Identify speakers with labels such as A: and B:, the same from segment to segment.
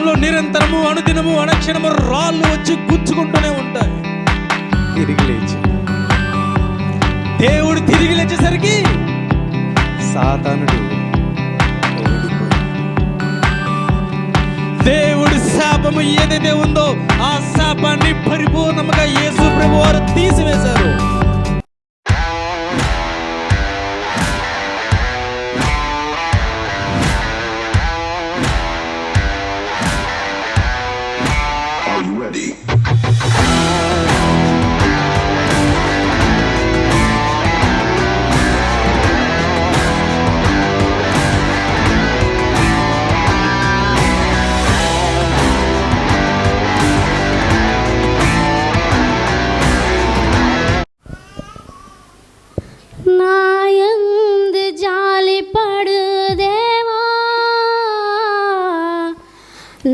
A: జీవితంలో నిరంతరము అనుదినము అనుక్షణము రాళ్ళు వచ్చి గుచ్చుకుంటూనే ఉంటాయి. తిరిగి లేచి దేవుడు తిరిగి లేచేసరికి సాతానుడు దేవుడి శాపము ఏదైతే ఉందో ఆ శాపాన్ని పరిపూర్ణంగా యేసు ప్రభు వారు తీసివేశారు.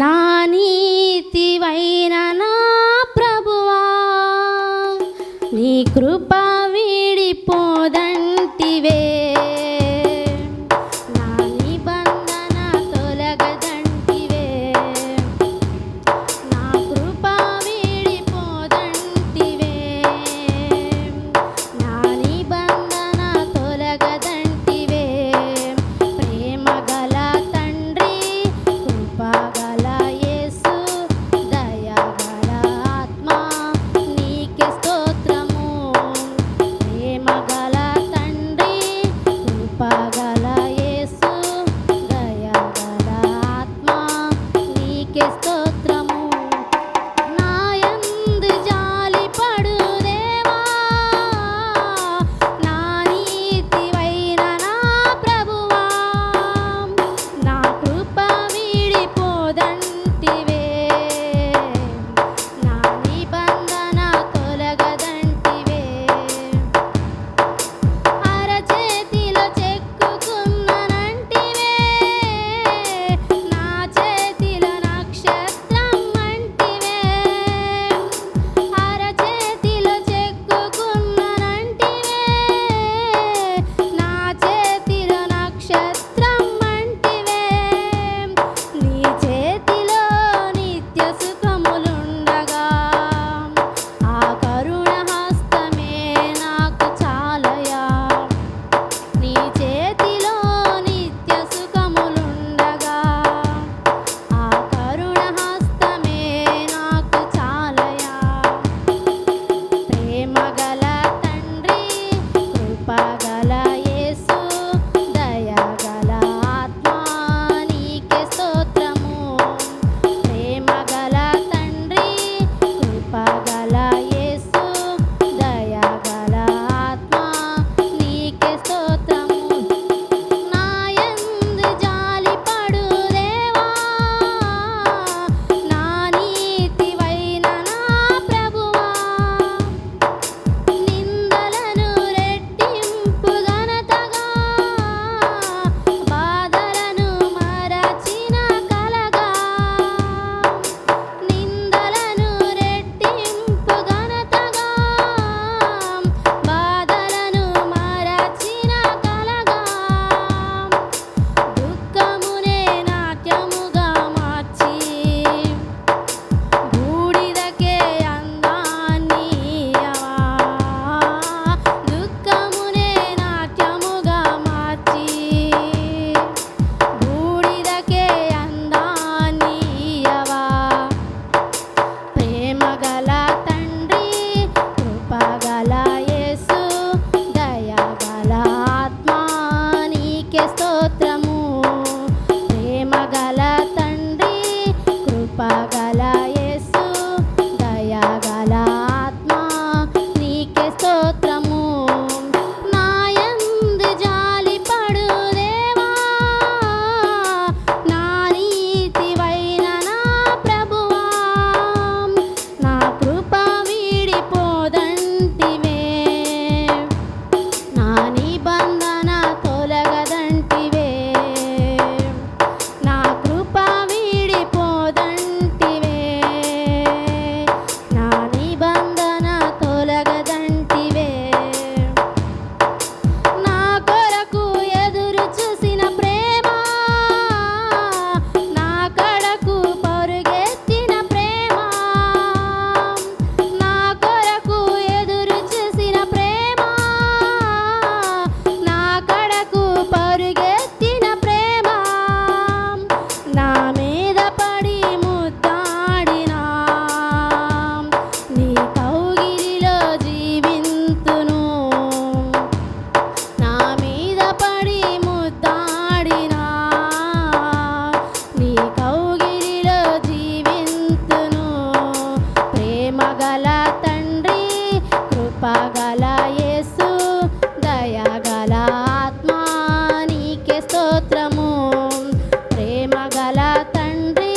B: నా నీతివైన నా ప్రభువా, నీ కృప వీడిపోదంటివే, నా నిబంధన తొలగదంటివే, నా కృప వీడిపోదంటివే, నా నిబంధన తొలగదంటివే. ప్రేమ గల తండ్రి, కృప గల యేసు, దయ గల ఆత్మ, నీకే స్తోత్రము. ప్రేమ గల తండ్రి, కృపగల యేసు దయగల ఆత్మ నీకే స్తోత్రము ప్రేమగల తండ్రి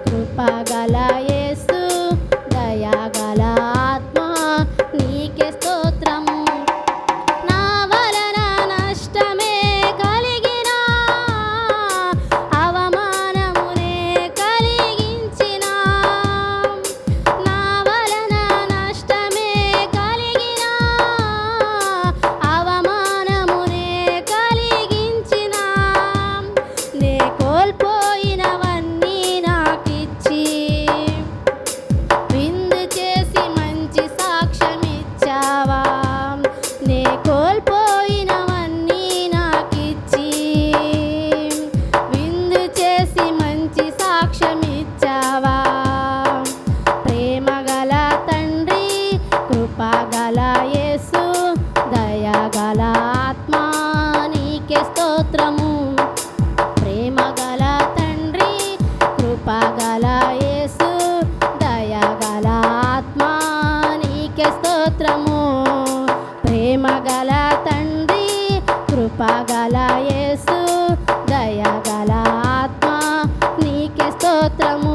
B: కృపగల యేసు దయగల ఆత్మ నీకే స్తోత్రము నా వలన నష్టమే కలిగినా అవమానమునే కలిగించినా నా వలన నష్టమే కలిగినా అవమానమునే కలిగించినా నే కోల్పోయినవన్నీ నాకిచ్చి విందు చేసి మంచి సాక్ష్యమిచ్చావా నే కోల్పోయినవన్నీ నాకిచ్చి విందు చేసి మంచి సాక్ష్యమిచ్చావా ప్రేమగల తండ్రి కృపగల యేసు దయగల ఆత్మ నీకే స్తోత్రము ప్రేమగల తండ్రి కృపగల యేసు దయగల ఆత్మ నీకే స్తోత్రము ప్రేమగల తండ్రి కృపగల యేసు దయగల ఆత్మ నీకే స్తోత్రము